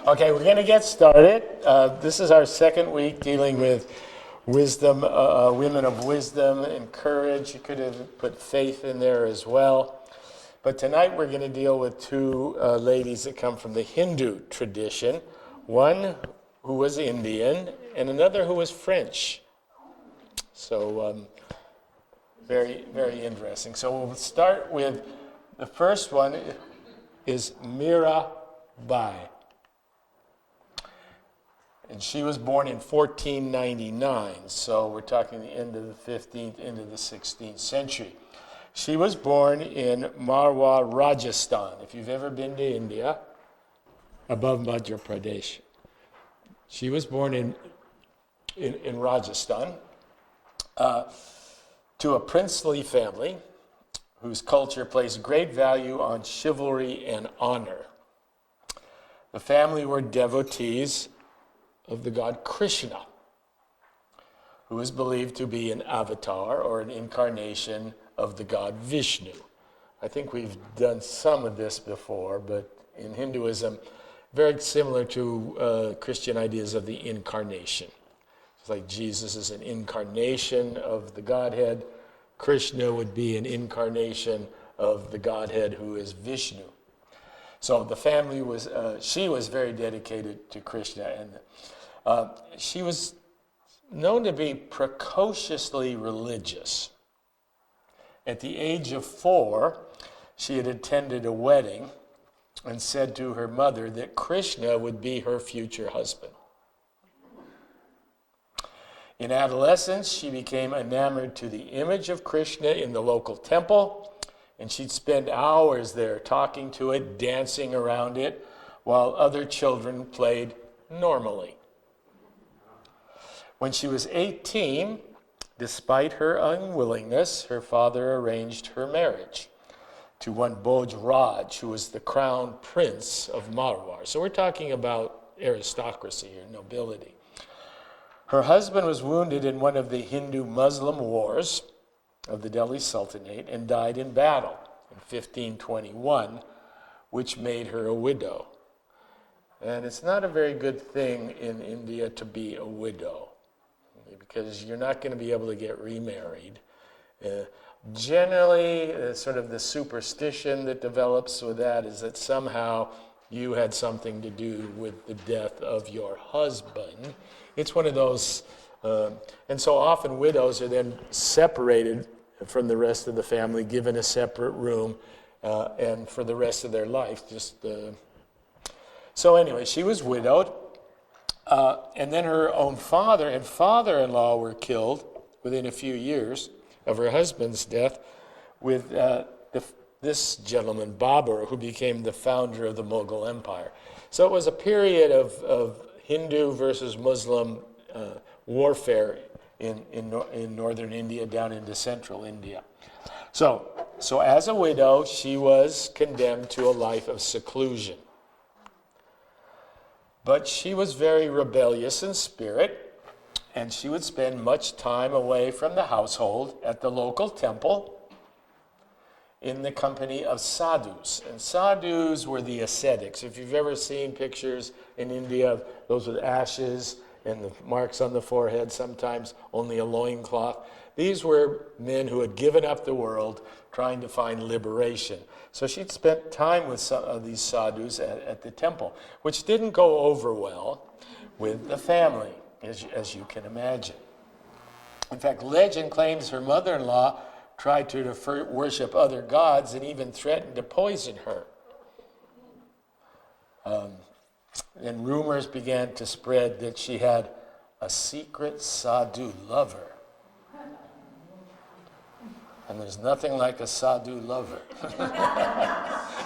Okay, we're going to get started. This is our second week dealing with wisdom, women of wisdom and courage. You could have put faith in there as well. But tonight we're going to deal with two ladies that come from the Hindu tradition. One who was Indian and another who was French. So very, very interesting. So we'll start with the first one is Mira Bai. And she was born in 1499, so we're talking the end of the 15th, into the 16th century. She was born in Marwar, Rajasthan. If you've ever been to India, above Madhya Pradesh. She was born in Rajasthan to a princely family whose culture placed great value on chivalry and honor. The family were devotees of the god Krishna, who is believed to be an avatar or an incarnation of the god Vishnu. I think we've done some of this before, but in Hinduism, very similar to Christian ideas of the incarnation. It's like Jesus is an incarnation of the Godhead. Krishna would be an incarnation of the Godhead who is Vishnu. So the family was, she was very dedicated to Krishna, and she was known to be precociously religious. At the age of 4, she had attended a wedding and said to her mother that Krishna would be her future husband. In adolescence, she became enamored to the image of Krishna in the local temple, and she'd spend hours there talking to it, dancing around it, while other children played normally. When she was 18, despite her unwillingness, her father arranged her marriage to one Bhoj Raj, who was the crown prince of Marwar. So we're talking about aristocracy or nobility. Her husband was wounded in one of the Hindu-Muslim wars of the Delhi Sultanate and died in battle in 1521, which made her a widow. And it's not a very good thing in India to be a widow, because you're not going to be able to get remarried. Generally, sort of the superstition that develops with that is that somehow you had something to do with the death of your husband. It's one of those, and so often widows are then separated from the rest of the family, given a separate room, and for the rest of their life. So anyway, she was widowed, and then her own father and father-in-law were killed within a few years of her husband's death with this gentleman, Babur, who became the founder of the Mughal Empire. So it was a period of Hindu versus Muslim warfare in northern India down into central India. So as a widow, she was condemned to a life of seclusion. But she was very rebellious in spirit, and she would spend much time away from the household at the local temple in the company of sadhus. And sadhus were the ascetics. If you've ever seen pictures in India of those with ashes and the marks on the forehead, sometimes only a loincloth, these were men who had given up the world trying to find liberation. So she'd spent time with some of these sadhus at the temple, which didn't go over well with the family, as you can imagine. In fact, legend claims her mother-in-law tried to worship other gods and even threatened to poison her. And rumors began to spread that she had a secret sadhu lover. And there's nothing like a sadhu lover.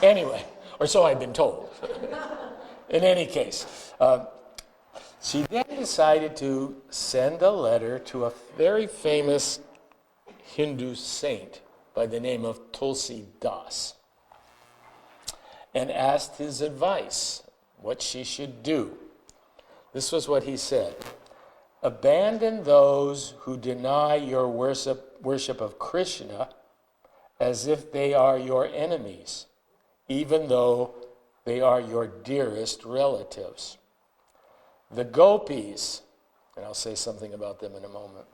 Anyway, or so I've been told. In any case, she then decided to send a letter to a very famous Hindu saint by the name of Tulsi Das and asked his advice, what she should do. This was what he said: abandon those who deny your worship of Krishna as if they are your enemies, even though They are your dearest relatives. The gopis, and I'll say something about them in a moment,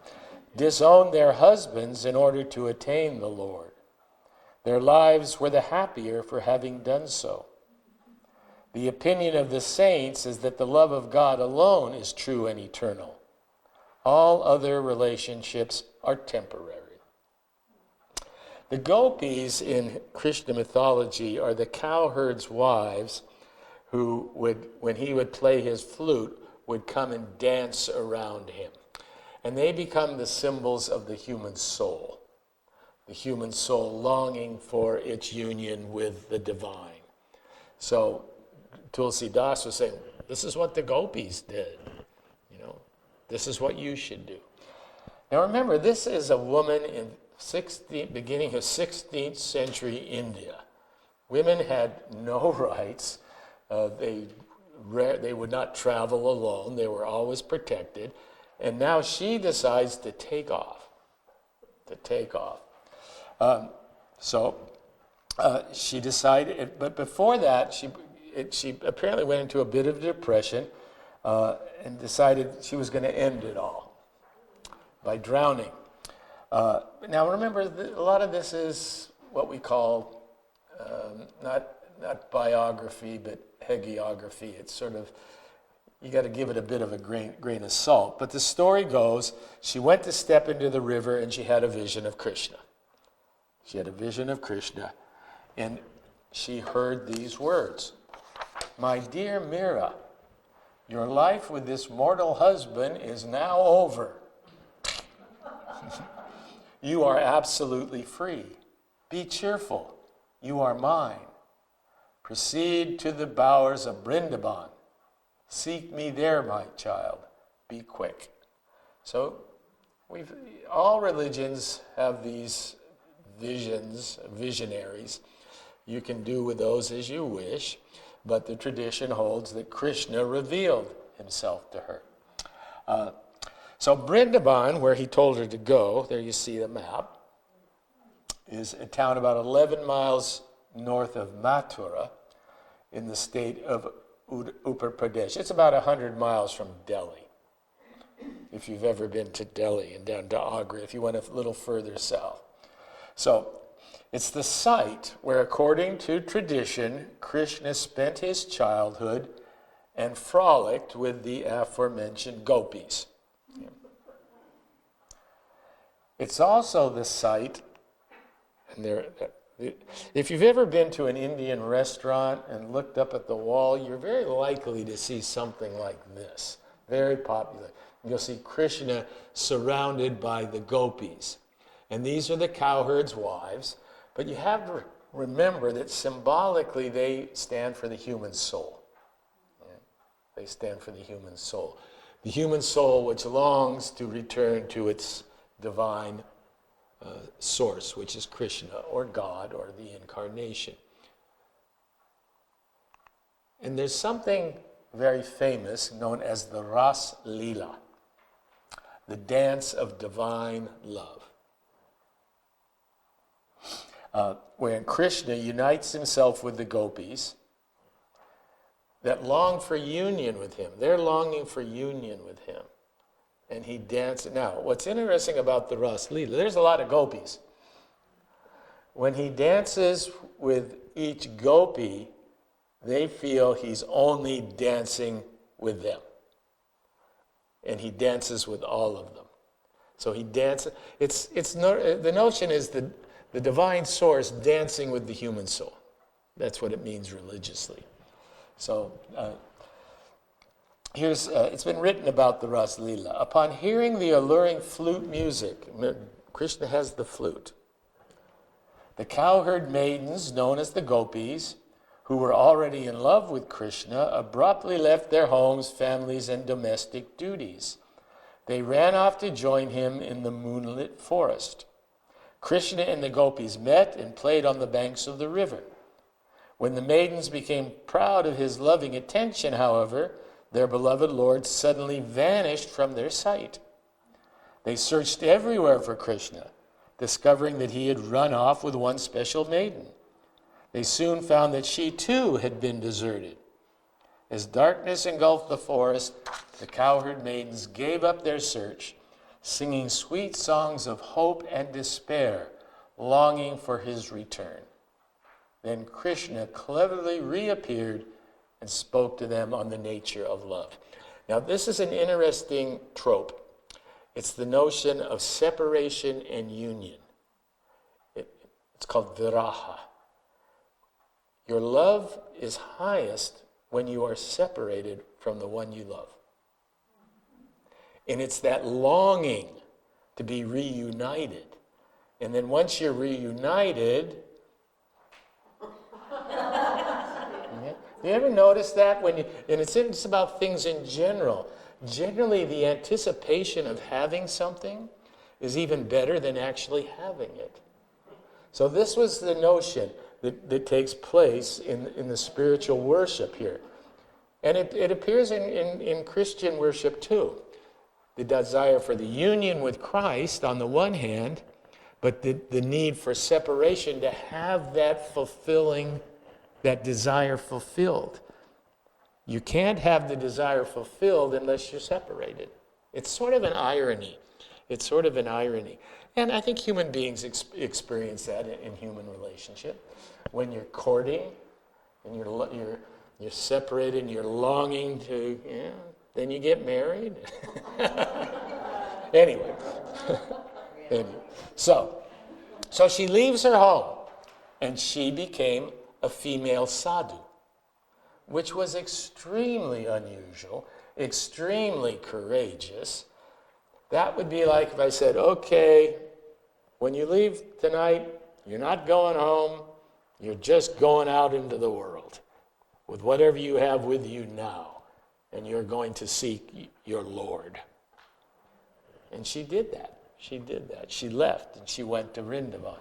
disowned their husbands in order to attain the Lord. Their lives were the happier for having done so. The opinion of the saints is that the love of God alone is true and eternal. All other relationships are temporary. The gopis in Krishna mythology are the cowherds' wives who would, when he would play his flute, would come and dance around him. And they become the symbols of the human soul longing for its union with the divine. So Tulsi Das was saying, this is what the gopis did. This is what you should do. Now remember, this is a woman in beginning of 16th century India. Women had no rights. They would not travel alone. They were always protected. And now she decides to take off. She decided, but before that, she apparently went into a bit of depression and decided she was going to end it all by drowning. Now remember, a lot of this is what we call not biography, but hagiography. It's sort of, you got to give it a bit of a grain of salt. But the story goes, she went to step into the river and she had a vision of Krishna. And she heard these words, "My dear Mira, your life with this mortal husband is now over. You are absolutely free. Be cheerful. You are mine. Proceed to the bowers of Vrindavan. Seek me there, my child. Be quick." So all religions have these visionaries. You can do with those as you wish, but the tradition holds that Krishna revealed himself to her. So Vrindavan, where he told her to go, there you see the map, is a town about 11 miles north of Mathura in the state of Uttar Pradesh. It's about 100 miles from Delhi, if you've ever been to Delhi and down to Agra, if you went a little further south. So it's the site where, according to tradition, Krishna spent his childhood and frolicked with the aforementioned gopis. It's also the site, and if you've ever been to an Indian restaurant and looked up at the wall, you're very likely to see something like this, very popular. You'll see Krishna surrounded by the gopis. And these are the cowherds' wives, but you have to remember that symbolically they stand for the human soul. They stand for the human soul. The human soul which longs to return to its divine source, which is Krishna or God or the incarnation. And there's something very famous known as the Ras Leela, the dance of divine love, wherein Krishna unites himself with the gopis that long for union with him. They're longing for union with him. And he dances. Now, what's interesting about the Ras Leela, there's a lot of gopis. When he dances with each gopi, they feel he's only dancing with them. And he dances with all of them. So he dances. The notion is the divine source dancing with the human soul. That's what it means religiously. So it's been written about the Ras Leela. Upon hearing the alluring flute music, Krishna has the flute, the cowherd maidens, known as the gopis, who were already in love with Krishna, abruptly left their homes, families, and domestic duties. They ran off to join him in the moonlit forest. Krishna and the gopis met and played on the banks of the river. When the maidens became proud of his loving attention, however, their beloved Lord suddenly vanished from their sight. They searched everywhere for Krishna, discovering that he had run off with one special maiden. They soon found that she too had been deserted. As darkness engulfed the forest, the cowherd maidens gave up their search, singing sweet songs of hope and despair, longing for his return. Then Krishna cleverly reappeared and spoke to them on the nature of love. Now, this is an interesting trope. It's the notion of separation and union. It's called viraha. Your love is highest when you are separated from the one you love. And it's that longing to be reunited. And then once you're reunited, you ever notice that? And it's about things in general. Generally, the anticipation of having something is even better than actually having it. So this was the notion that takes place in the spiritual worship here. And it appears in Christian worship too. The desire for the union with Christ on the one hand, but the need for separation to have that desire fulfilled. You can't have the desire fulfilled unless you're separated. It's sort of an irony. And I think human beings experience that in human relationship. When you're courting and you're separated and you're longing to, then you get married. Anyway. So she leaves her home and she became a female sadhu, which was extremely unusual, extremely courageous. That would be like if I said, okay, when you leave tonight, you're not going home, you're just going out into the world with whatever you have with you now, and you're going to seek your Lord. And she did that. She left and she went to Vrindavan.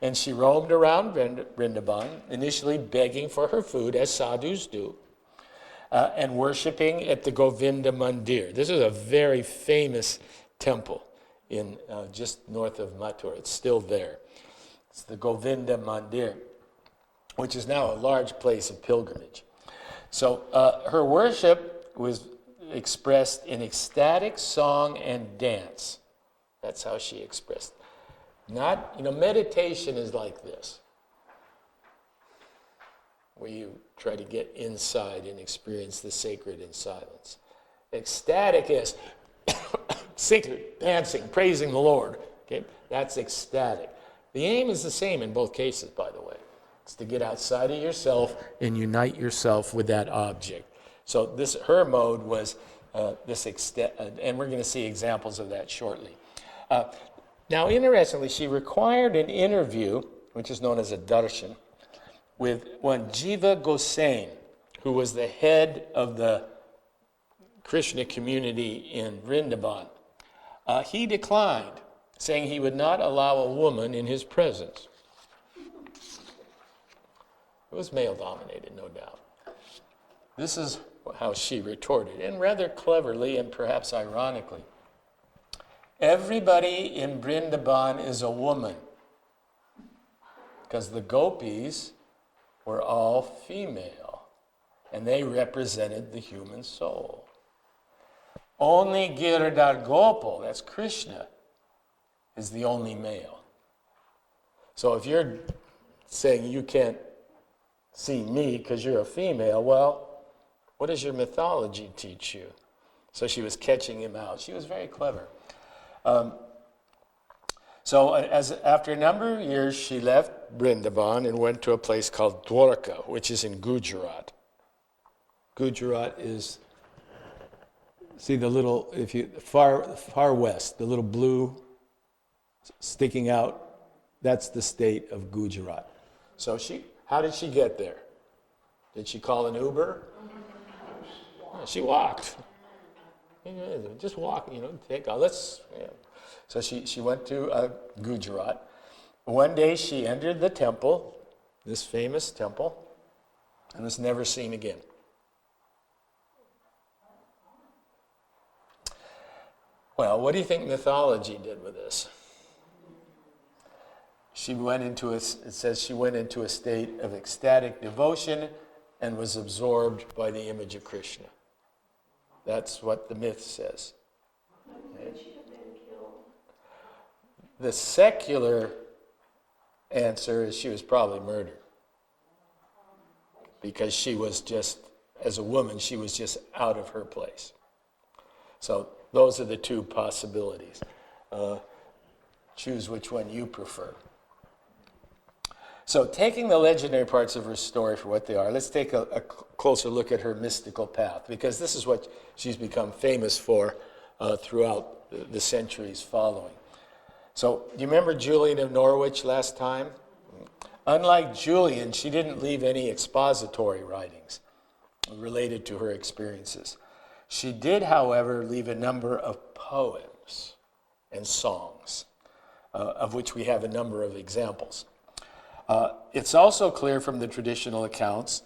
And she roamed around Vrindavan, initially begging for her food, as sadhus do, and worshiping at the Govinda Mandir. This is a very famous temple in just north of Mathura. It's still there. It's the Govinda Mandir, which is now a large place of pilgrimage. So her worship was expressed in ecstatic song and dance. That's how she expressed it. Meditation is like this, where you try to get inside and experience the sacred in silence. Ecstatic is singing, dancing, praising the Lord. Okay, that's ecstatic. The aim is the same in both cases, by the way. It's to get outside of yourself and unite yourself with that object. So her mode was this and we're going to see examples of that shortly. Now, interestingly, she required an interview, which is known as a darshan, with one Jiva Gosain, who was the head of the Krishna community in Vrindavan. He declined, saying he would not allow a woman in his presence. It was male-dominated, no doubt. This is how she retorted, and rather cleverly and perhaps ironically. Everybody in Vrindavan is a woman, because the gopis were all female, and they represented the human soul. Only Giridhar Gopal, that's Krishna, is the only male. So if you're saying you can't see me because you're a female, well, what does your mythology teach you? So she was catching him out. She was very clever. After a number of years, she left Vrindavan and went to a place called Dwarka, which is in Gujarat. Gujarat is, see the little, far west, the little blue sticking out, that's the state of Gujarat. So how did she get there? Did she call an Uber? She walked. Just walk, take off. So she went to Gujarat. One day she entered the temple, this famous temple, and was never seen again. Well, what do you think mythology did with this? it says she went into a state of ecstatic devotion and was absorbed by the image of Krishna. That's what the myth says. Could she have been killed? The secular answer is she was probably murdered. Because she was just, as a woman, she was just out of her place. So those are the two possibilities. Choose which one you prefer. So taking the legendary parts of her story for what they are, let's take a closer look at her mystical path, because this is what she's become famous for throughout the centuries following. So do you remember Julian of Norwich last time? Unlike Julian, she didn't leave any expository writings related to her experiences. She did, however, leave a number of poems and songs, of which we have a number of examples. It's also clear from the traditional accounts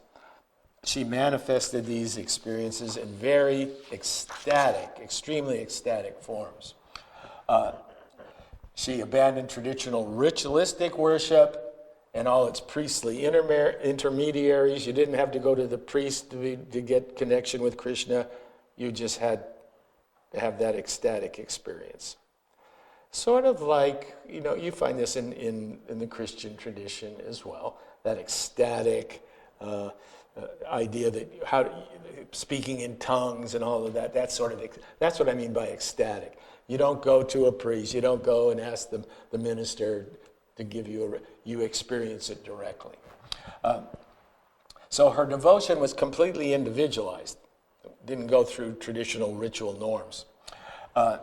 she manifested these experiences in very ecstatic, extremely ecstatic forms. She abandoned traditional ritualistic worship and all its priestly intermediaries. You didn't have to go to the priest to get connection with Krishna. You just had to have that ecstatic experience. Sort of like, you find this in the Christian tradition as well, that ecstatic idea that speaking in tongues and all of that, that's what I mean by ecstatic. You don't go to a priest, you don't go and ask the minister to give you experience it directly. So her devotion was completely individualized, didn't go through traditional ritual norms.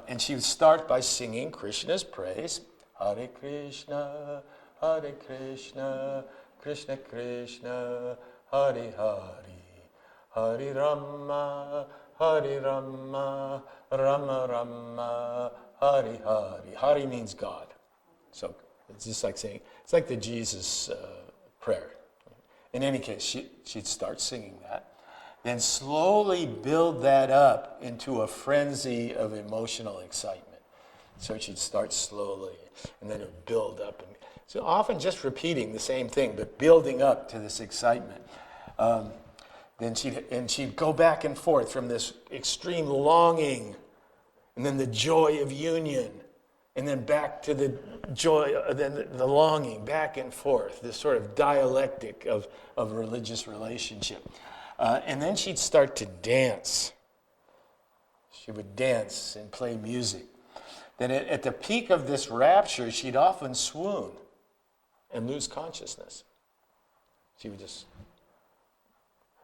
And she would start by singing Krishna's praise. Hare Krishna, Krishna Krishna, Hare Hare, Hare Rama, Rama Rama, Hare Hare. Hare means God. So it's just like saying, it's like the Jesus prayer. In any case, she'd start singing that. Then slowly build that up into a frenzy of emotional excitement. So she'd start slowly, and then it would build up. And so often just repeating the same thing, but building up to this excitement. Then she'd go back and forth from this extreme longing, and then the joy of union, and then back to the joy, then the longing, back and forth, this sort of dialectic of religious relationship. And then she'd start to dance. She would dance and play music. Then at the peak of this rapture, she'd often swoon and lose consciousness. She would just,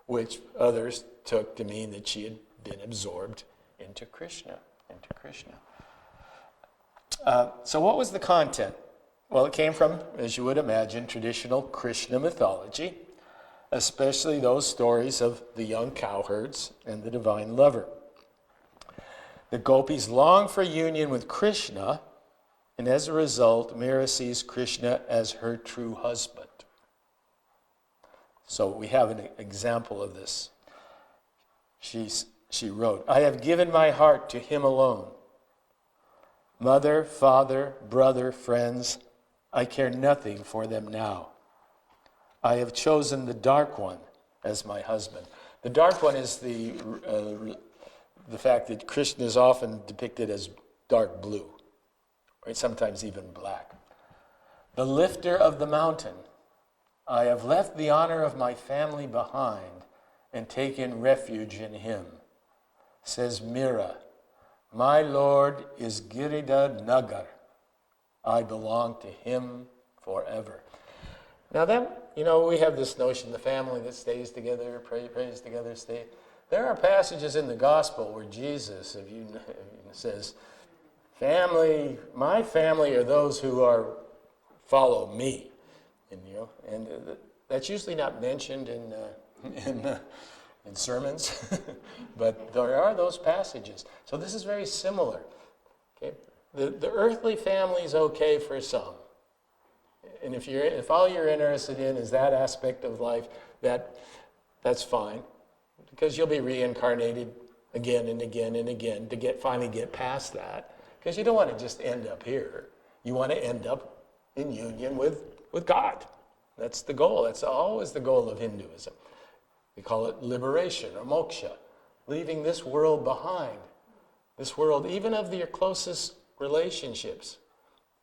which others took to mean that she had been absorbed into Krishna. So what was the content? Well, it came from, as you would imagine, traditional Krishna mythology, especially those stories of the young cowherds and the divine lover. The gopis long for union with Krishna, and as a result, Mira sees Krishna as her true husband. So we have an example of this. She wrote, I have given my heart to him alone. Mother, father, brother, friends, I care nothing for them now. I have chosen the dark one as my husband. The dark one is the fact that Krishna is often depicted as dark blue, right? Sometimes even black. The lifter of the mountain. I have left the honor of my family behind and taken refuge in him. Says Mira, my Lord is Giridhar Nagar. I belong to him forever. Now that, we have this notion, the family that stays together, prays together, stay. There are passages in the gospel where Jesus, says, family, my family are those who follow me. And that's usually not mentioned in sermons, but there are those passages. So this is very similar. Okay? The earthly family is okay for some. And if all you're interested in is that aspect of life, that's fine, because you'll be reincarnated again and again and again to finally get past that. Because you don't want to just end up here. You want to end up in union with God. That's the goal. That's always the goal of Hinduism. We call it liberation or moksha, leaving this world behind. This world, even of your closest relationships.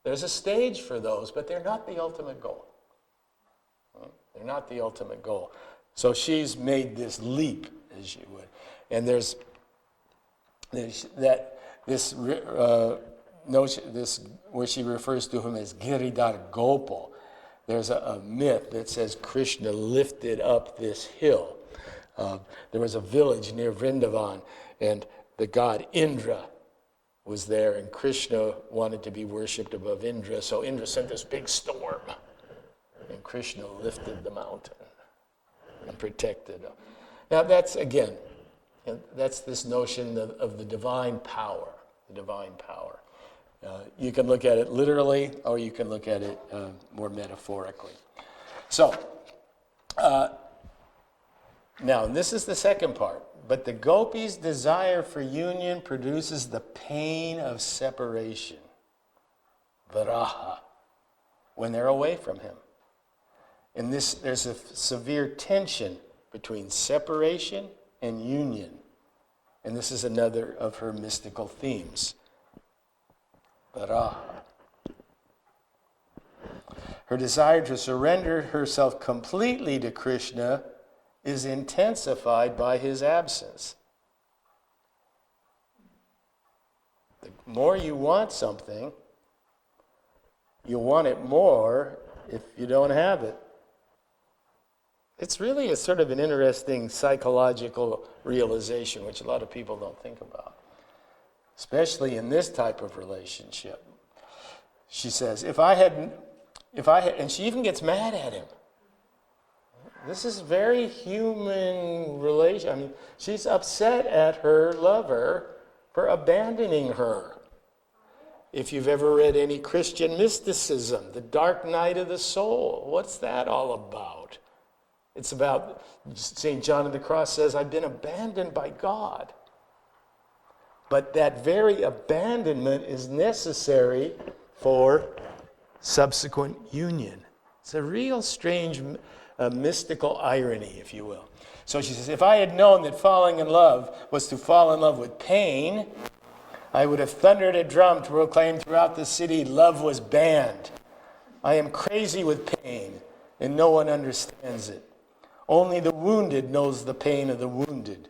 There's a stage for those, but they're not the ultimate goal. They're not the ultimate goal. So she's made this leap, as you would. And there's this notion, this where she refers to him as Giridhar Gopal. There's a myth that says Krishna lifted up this hill. There was a village near Vrindavan, and the god Indra was there, and Krishna wanted to be worshipped above Indra, so Indra sent this big storm, and Krishna lifted the mountain and protected him. Now that's, again, that's this notion of the divine power, You can look at it literally, or you can look at it more metaphorically. So, now this is the second part. But the gopis' desire for union produces the pain of separation, viraha, when they're away from him. And there's a severe tension between separation and union. And this is another of her mystical themes. Viraha. Her desire to surrender herself completely to Krishna is intensified by his absence. The more you want something, you'll want it more if you don't have it. It's really a sort of an interesting psychological realization, which a lot of people don't think about, especially in this type of relationship. She says, if I had, and she even gets mad at him. This is very human relation. I mean, she's upset at her lover for abandoning her. If you've ever read any Christian mysticism, the dark night of the soul, what's that all about? It's about, St. John of the Cross says, I've been abandoned by God. But that very abandonment is necessary for subsequent union. It's a real strange mystical irony, if you will. So she says, if I had known that falling in love was to fall in love with pain, I would have thundered a drum to proclaim throughout the city love was banned. I am crazy with pain, and no one understands it. Only the wounded knows the pain of the wounded,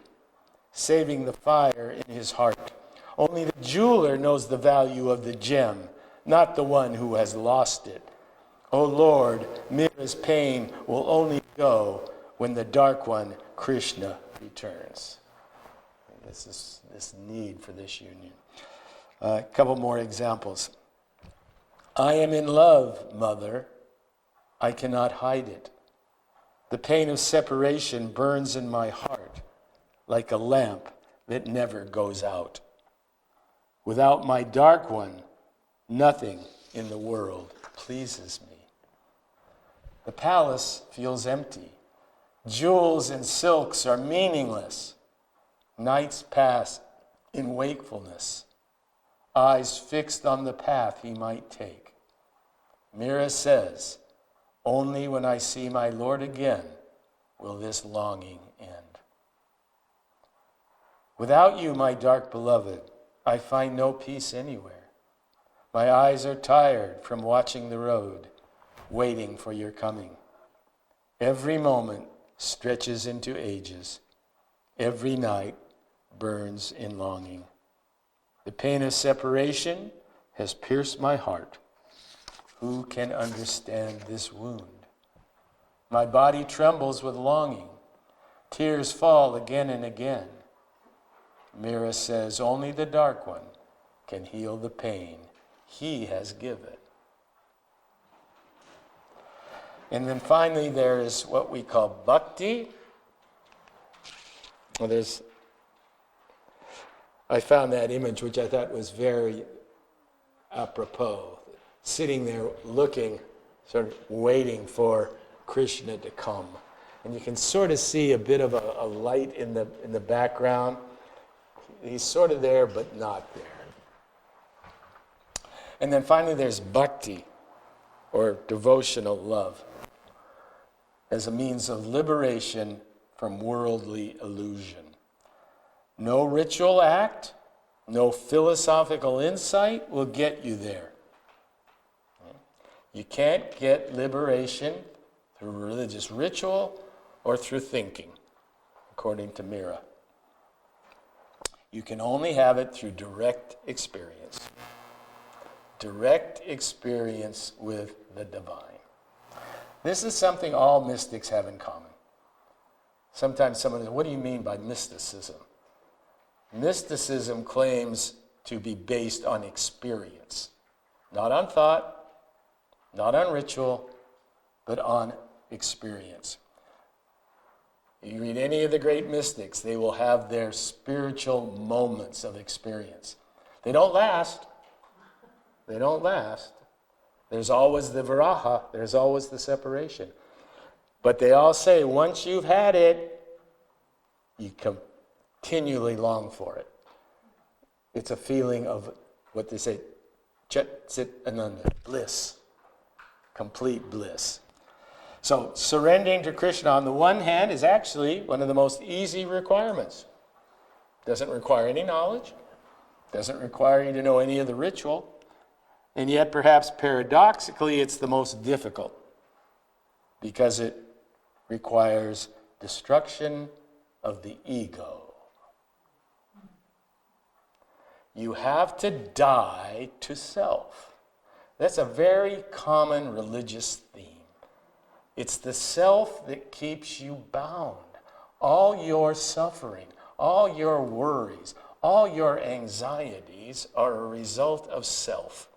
saving the fire in his heart. Only the jeweler knows the value of the gem, not the one who has lost it. O Lord, Mira's pain will only go when the Dark One, Krishna, returns. This is this need for this union. A couple more examples. I am in love, mother. I cannot hide it. The pain of separation burns in my heart like a lamp that never goes out. Without my Dark One, nothing in the world pleases me. The palace feels empty. Jewels and silks are meaningless. Nights pass in wakefulness, eyes fixed on the path he might take. Mira says, only when I see my Lord again will this longing end. Without you, my dark beloved, I find no peace anywhere. My eyes are tired from watching the road, waiting for your coming. Every moment stretches into ages. Every night burns in longing. The pain of separation has pierced my heart. Who can understand this wound? My body trembles with longing. Tears fall again and again. Mira says, only the Dark One can heal the pain he has given. And then finally, there is what we call bhakti. Well, I found that image, which I thought was very apropos. Sitting there looking, sort of waiting for Krishna to come. And you can sort of see a bit of a light in the background. He's sort of there, but not there. And then finally, there's bhakti. or devotional love as a means of liberation from worldly illusion. No ritual act, no philosophical insight will get you there. You can't get liberation through religious ritual or through thinking, according to Mira. You can only have it through direct experience. Direct experience with the divine. This is something all mystics have in common. Sometimes someone says, what do you mean by mysticism? Mysticism claims to be based on experience, not on thought, not on ritual, but on experience. You read any of the great mystics, they will have their spiritual moments of experience. They don't last. They don't last. There's always the viraha, there's always the separation. But they all say, once you've had it, you continually long for it. It's a feeling of what they say, Chet Sit Ananda, bliss, complete bliss. So surrendering to Krishna on the one hand is actually one of the most easy requirements. Doesn't require any knowledge, doesn't require you to know any of the ritual, and yet perhaps paradoxically it's the most difficult because it requires destruction of the ego. You have to die to self. That's a very common religious theme. It's the self that keeps you bound. All your suffering, all your worries, all your anxieties are a result of self.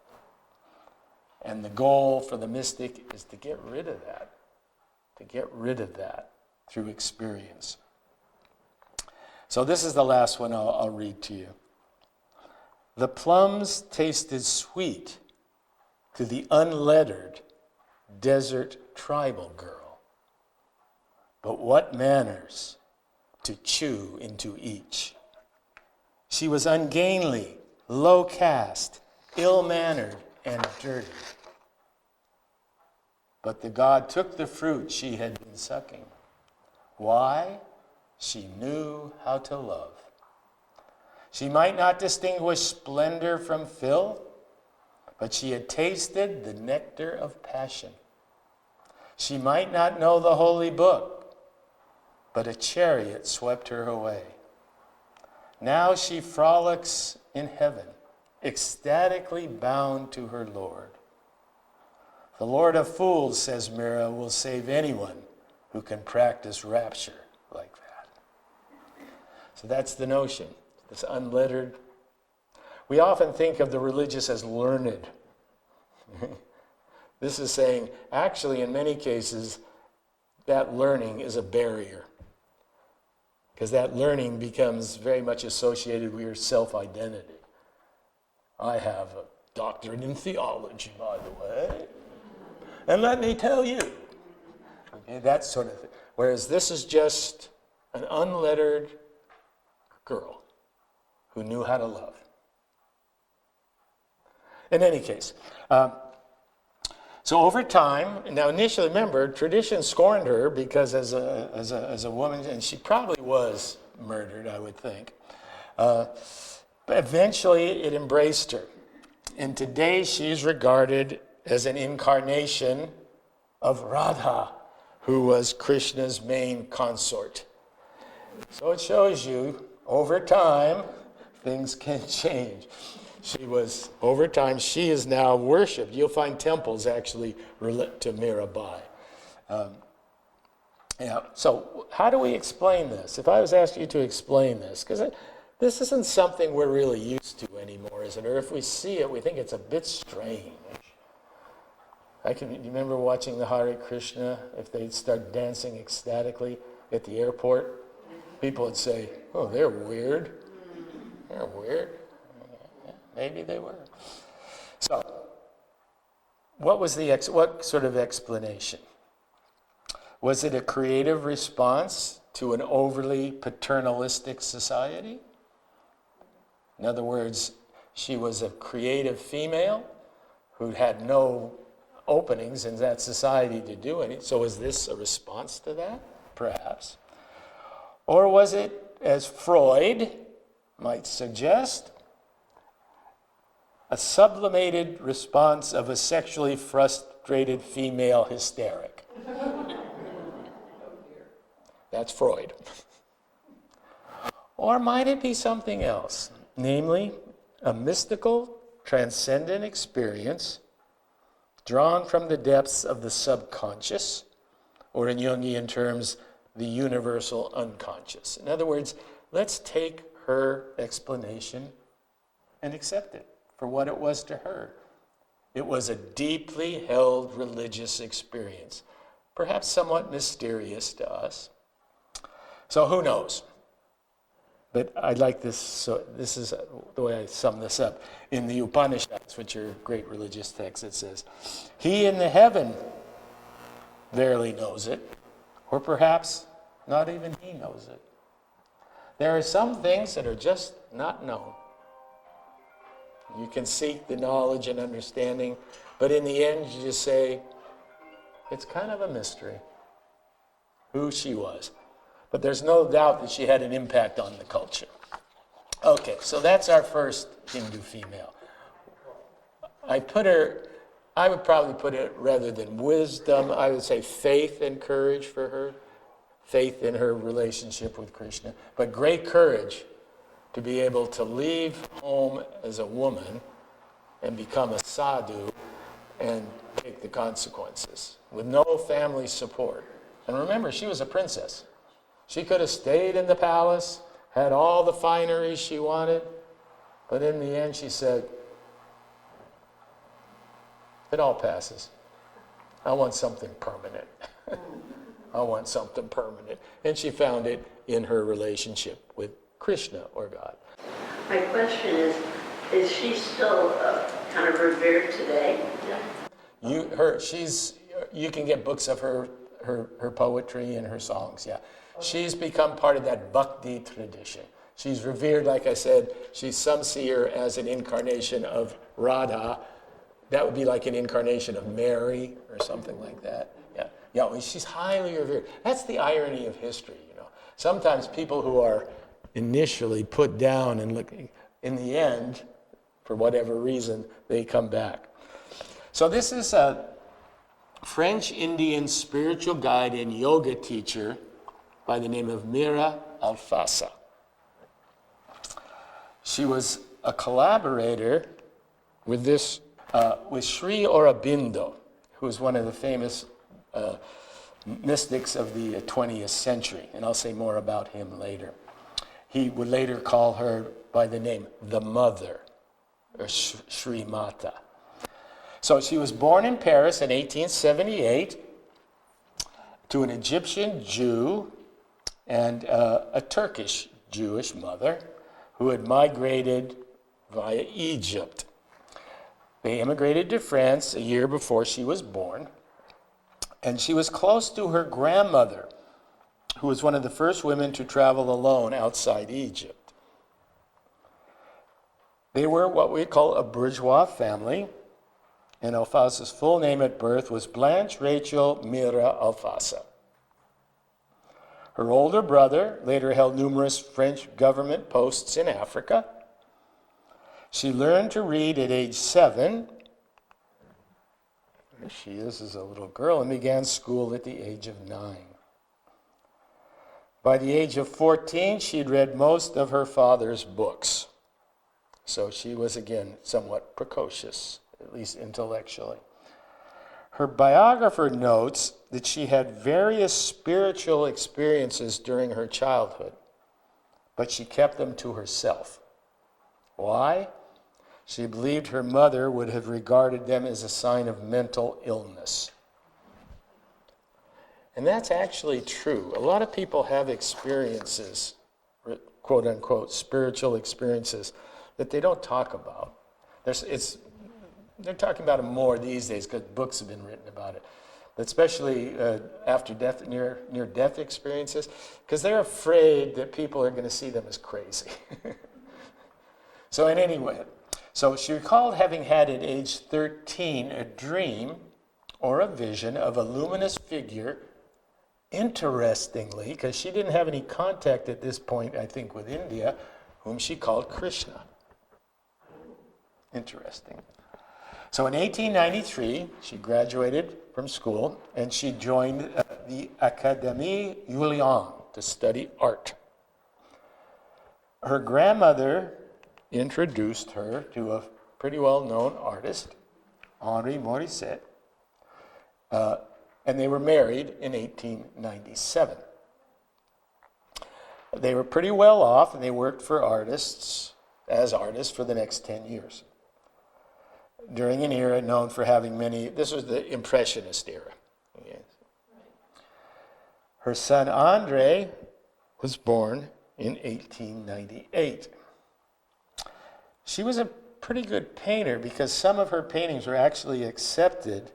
And the goal for the mystic is to get rid of that. To get rid of that through experience. So this is the last one I'll read to you. The plums tasted sweet to the unlettered desert tribal girl. But what manners to chew into each. She was ungainly, low caste, ill-mannered, and dirty. But the god took the fruit she had been sucking. Why? She knew how to love. She might not distinguish splendor from filth, but she had tasted the nectar of passion. She might not know the holy book, but a chariot swept her away. Now she frolics in heaven, ecstatically bound to her Lord. The Lord of fools, says Mira, will save anyone who can practice rapture like that. So that's the notion, this unlettered. We often think of the religious as learned. This is saying, actually, in many cases, that learning is a barrier. Because that learning becomes very much associated with your self-identity. I have a doctorate in theology, by the way. And let me tell you. Okay, that sort of thing. Whereas this is just an unlettered girl who knew how to love. In any case, so over time, now initially, remember, tradition scorned her because as a woman, and she probably was murdered, I would think. But eventually it embraced her. And today she's regarded as an incarnation of Radha, who was Krishna's main consort. So it shows you, over time, things can change. Over time, she is now worshipped. You'll find temples actually relate to Mira Bai. So how do we explain this? If I was asking you to explain this, because this isn't something we're really used to anymore, is it? Or if we see it, we think it's a bit strange. You remember watching the Hare Krishna, if they'd start dancing ecstatically at the airport? People would say, oh, they're weird. They're weird. Maybe they were. So, what sort of explanation? Was it a creative response to an overly paternalistic society? In other words, she was a creative female who had no openings in that society to do it. So is this a response to that? Perhaps. Or was it, as Freud might suggest, a sublimated response of a sexually frustrated female hysteric? That's Freud. Or might it be something else, namely a mystical, transcendent experience drawn from the depths of the subconscious, or in Jungian terms, the universal unconscious. In other words, let's take her explanation and accept it for what it was to her. It was a deeply held religious experience, perhaps somewhat mysterious to us. So who knows? But I like this, so this is the way I sum this up. In the Upanishads, which are great religious texts, it says, "He in the heaven verily knows it," or perhaps not even he knows it. There are some things that are just not known. You can seek the knowledge and understanding, but in the end you just say, it's kind of a mystery who she was. But there's no doubt that she had an impact on the culture. Okay, so that's our first Hindu female. I would probably put it, rather than wisdom, I would say faith and courage for her. Faith in her relationship with Krishna. But great courage to be able to leave home as a woman and become a sadhu and take the consequences with no family support. And remember, she was a princess. She could have stayed in the palace, had all the finery she wanted, but in the end she said, it all passes. I want something permanent. I want something permanent. And she found it in her relationship with Krishna, or God. My question is she still kind of revered today? You can get books of her poetry and her songs, yeah. She's become part of that bhakti tradition. She's revered, like I said. Some see her as an incarnation of Radha. That would be like an incarnation of Mary or something like that. Yeah, well, she's highly revered. That's the irony of history, you know. Sometimes people who are initially put down and look, in the end, for whatever reason, they come back. So this is a French-Indian spiritual guide and yoga teacher by the name of Mirra Alfassa. She was a collaborator with Sri Aurobindo, who was one of the famous mystics of the 20th century, and I'll say more about him later. He would later call her by the name the Mother, or Sri Mata. So she was born in Paris in 1878 to an Egyptian Jew and a Turkish Jewish mother who had migrated via Egypt. They immigrated to France a year before she was born, and she was close to her grandmother, who was one of the first women to travel alone outside Egypt. They were what we call a bourgeois family, and Alfassa's full name at birth was Blanche Rachel Mira Alfassa. Her older brother later held numerous French government posts in Africa. She learned to read at age 7. There she is as a little girl, and began school at the age of 9. By the age of 14, she'd read most of her father's books. So she was, again, somewhat precocious, at least intellectually. Her biographer notes that she had various spiritual experiences during her childhood, but she kept them to herself. Why? She believed her mother would have regarded them as a sign of mental illness. And that's actually true. A lot of people have experiences, quote unquote, spiritual experiences that they don't talk about. They're talking about it more these days because books have been written about it, but especially after death, near-death experiences, because they're afraid that people are going to see them as crazy. So in any way, so she recalled having had at age 13 a dream or a vision of a luminous figure, interestingly, because she didn't have any contact at this point, I think, with India, whom she called Krishna. Interesting. So in 1893, she graduated from school and she joined the Académie Julian to study art. Her grandmother introduced her to a pretty well-known artist, Henri Morisset, and they were married in 1897. They were pretty well off, and they worked for as artists for the next 10 years. During an era known for having this was the Impressionist era. Yes. Her son André was born in 1898. She was a pretty good painter because some of her paintings were actually accepted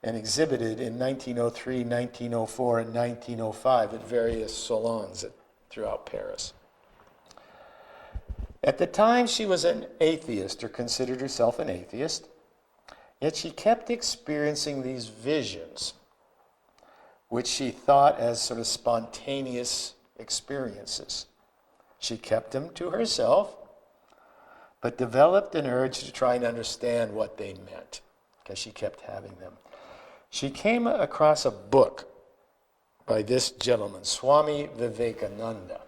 and exhibited in 1903, 1904, and 1905 at various salons throughout Paris. At the time, she was an atheist, or considered herself an atheist, yet she kept experiencing these visions, which she thought as sort of spontaneous experiences. She kept them to herself, but developed an urge to try and understand what they meant, because she kept having them. She came across a book by this gentleman, Swami Vivekananda,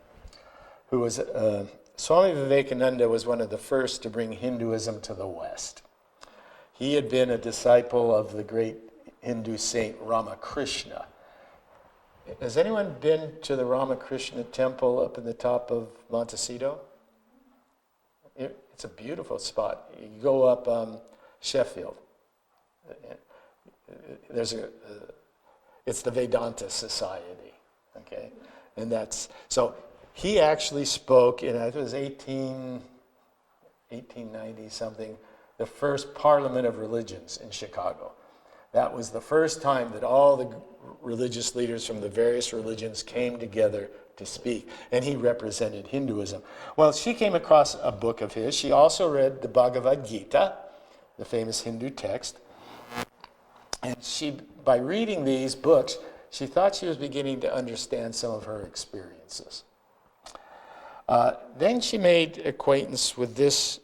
who was, Swami Vivekananda was one of the first to bring Hinduism to the West. He had been a disciple of the great Hindu saint Ramakrishna. Has anyone been to the Ramakrishna temple up in the top of Montecito? It's a beautiful spot. You go up Sheffield. It's the Vedanta Society, okay? And so he actually spoke in, I think it was 1890 something, the first Parliament of Religions in Chicago. That was the first time that all the religious leaders from the various religions came together to speak, and he represented Hinduism. Well, she came across a book of his. She also read the Bhagavad Gita, the famous Hindu text, and by reading these books, she thought she was beginning to understand some of her experiences. Then she made acquaintance with this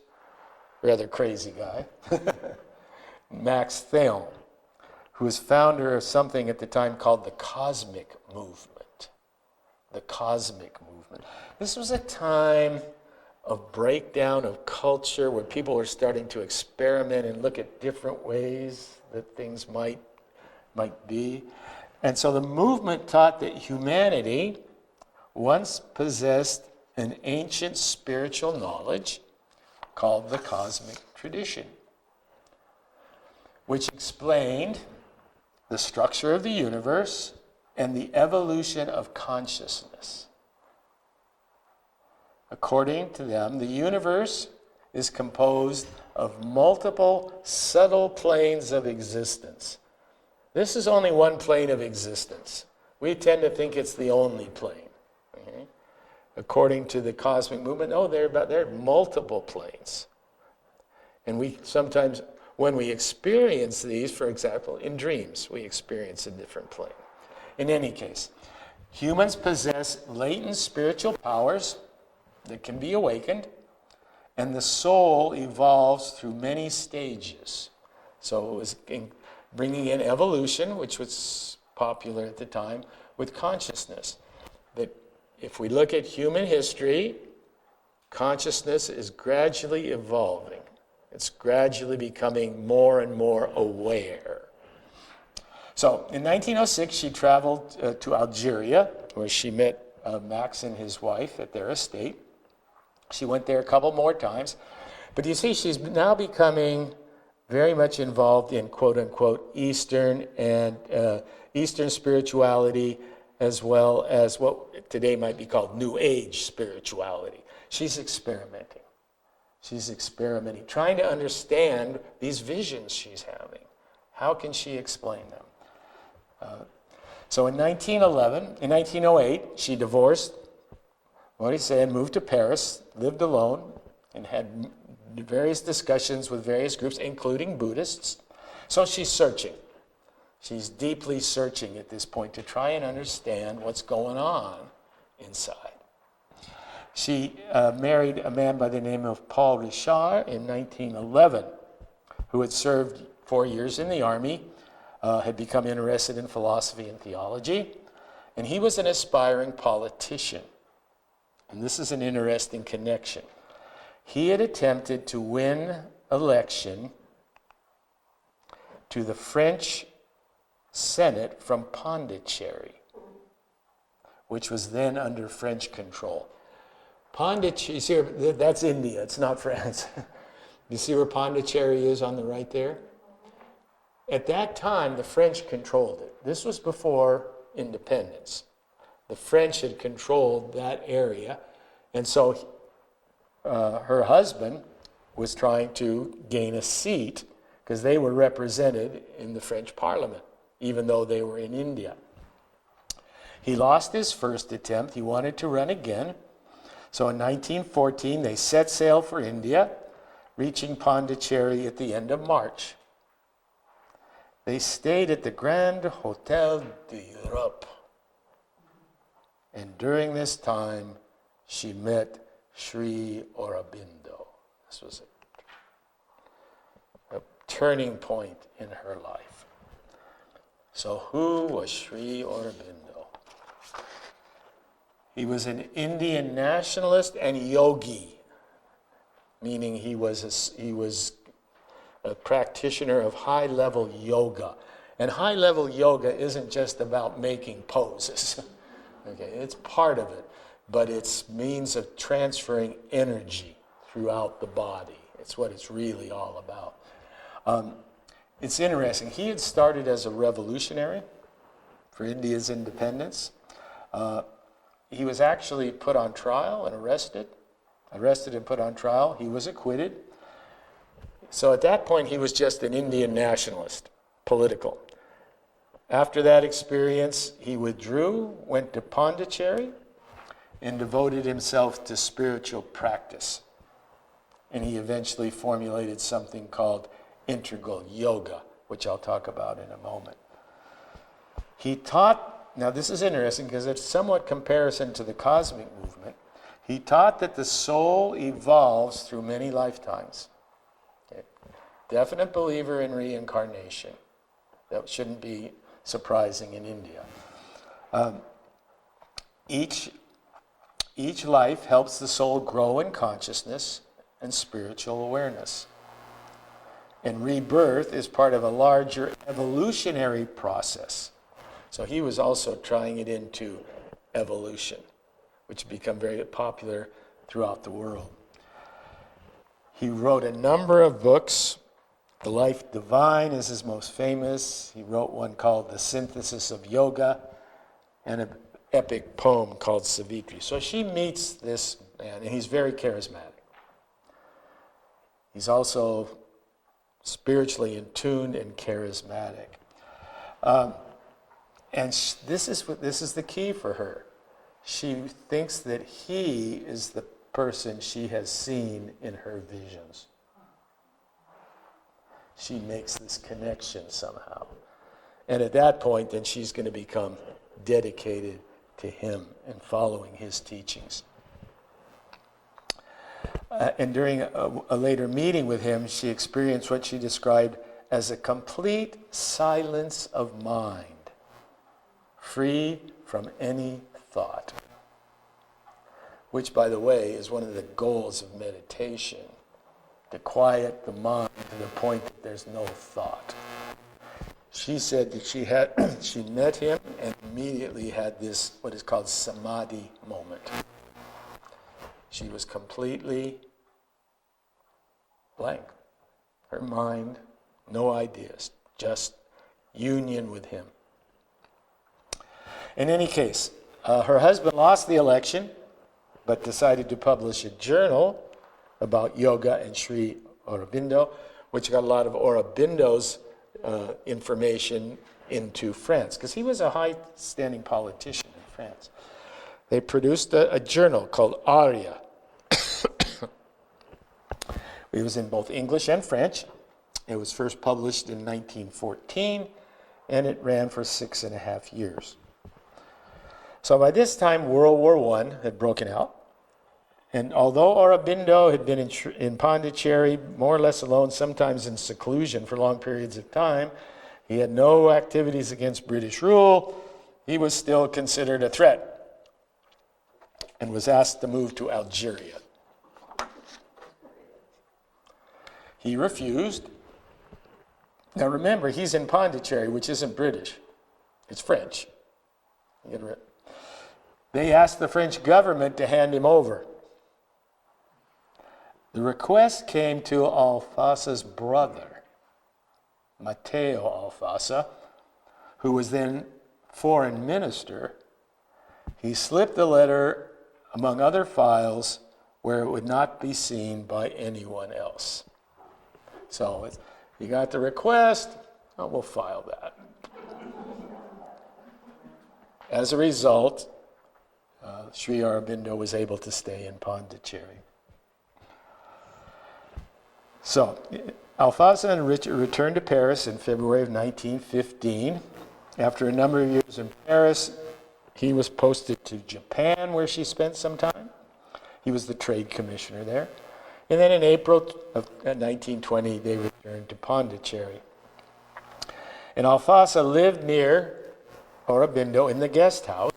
rather crazy guy, Max Theon, who was founder of something at the time called the Cosmic Movement. The Cosmic Movement. This was a time of breakdown of culture where people were starting to experiment and look at different ways that things might be. And so the movement taught that humanity once possessed an ancient spiritual knowledge called the cosmic tradition, which explained the structure of the universe and the evolution of consciousness. According to them, the universe is composed of multiple subtle planes of existence. This is only one plane of existence. We tend to think it's the only plane. Okay? According to the cosmic movement, there are multiple planes. And we sometimes, when we experience these, for example, in dreams, we experience a different plane. In any case, humans possess latent spiritual powers that can be awakened, and the soul evolves through many stages. So it was bringing in evolution, which was popular at the time, with consciousness. That if we look at human history, consciousness is gradually evolving. It's gradually becoming more and more aware. So in 1906, she traveled to Algeria, where she met Max and his wife at their estate. She went there a couple more times. But you see, she's now becoming very much involved in quote-unquote Eastern spirituality, as well as what today might be called New Age spirituality. She's experimenting. Trying to understand these visions she's having. How can she explain them? So in 1908, she divorced Morisset and moved to Paris, lived alone, and had various discussions with various groups, including Buddhists. So she's searching. She's deeply searching at this point to try and understand what's going on inside. She married a man by the name of Paul Richard in 1911, who had served 4 years in the army, had become interested in philosophy and theology, and he was an aspiring politician. And this is an interesting connection. He had attempted to win election to the French Senate from Pondicherry, which was then under French control. Pondicherry, see, that's India, it's not France. You see where Pondicherry is on the right there? At that time, the French controlled it. This was before independence. The French had controlled that area, and so her husband was trying to gain a seat because they were represented in the French Parliament, even though they were in India. He lost his first attempt. He wanted to run again. So in 1914, they set sail for India, reaching Pondicherry at the end of March. They stayed at the Grand Hotel d'Europe. And during this time, she met Sri Aurobindo. This was a turning point in her life. So who was Sri Aurobindo? He was an Indian nationalist and yogi, meaning he was a practitioner of high-level yoga. And high-level yoga isn't just about making poses. Okay, it's part of it, but it's means of transferring energy throughout the body. It's what it's really all about. It's interesting. He had started as a revolutionary for India's independence. He was actually put on trial and arrested and put on trial. He was acquitted. So at that point, he was just an Indian nationalist, political. After that experience, he withdrew, went to Pondicherry, and devoted himself to spiritual practice. And he eventually formulated something called integral yoga, which I'll talk about in a moment. He taught, now this is interesting because it's somewhat comparison to the cosmic movement. He taught that the soul evolves through many lifetimes. Okay. Definite believer in reincarnation. That shouldn't be surprising in India. Each life helps the soul grow in consciousness and spiritual awareness. And rebirth is part of a larger evolutionary process. So he was also trying it into evolution, which has become very popular throughout the world. He wrote a number of books. The Life Divine is his most famous. He wrote one called The Synthesis of Yoga, and an epic poem called Savitri. So she meets this man, and he's very charismatic. He's also spiritually in tune and charismatic. And this is the key for her. She thinks that he is the person she has seen in her visions. She makes this connection somehow. And at that point, then she's going to become dedicated to him and following his teachings. And during a later meeting with him, she experienced what she described as a complete silence of mind, free from any thought, which, by the way, is one of the goals of meditation, to quiet the mind to the point that there's no thought. She said that she met him and immediately had this, what is called samadhi moment. She was completely blank. Her mind, no ideas, just union with him. In any case, her husband lost the election, but decided to publish a journal about yoga and Sri Aurobindo, which got a lot of Aurobindo's information into France, because he was a high-standing politician in France. They produced a journal called Arya. It was in both English and French. It was first published in 1914, and it ran for 6.5 years. So by this time, World War I had broken out. And although Aurobindo had been in Pondicherry, more or less alone, sometimes in seclusion for long periods of time, he had no activities against British rule, he was still considered a threat and was asked to move to Algeria. He refused. Now remember, he's in Pondicherry, which isn't British. It's French. They asked the French government to hand him over. The request came to Alfassa's brother, Matteo Alfassa, who was then foreign minister. He slipped the letter among other files where it would not be seen by anyone else. So you got the request, we'll file that. As a result, Sri Aurobindo was able to stay in Pondicherry. So, Alfassa and Richard returned to Paris in February of 1915. After a number of years in Paris, he was posted to Japan, where she spent some time. He was the trade commissioner there. And then in April of 1920, they returned to Pondicherry. And Alfassa lived near Aurobindo in the guest house,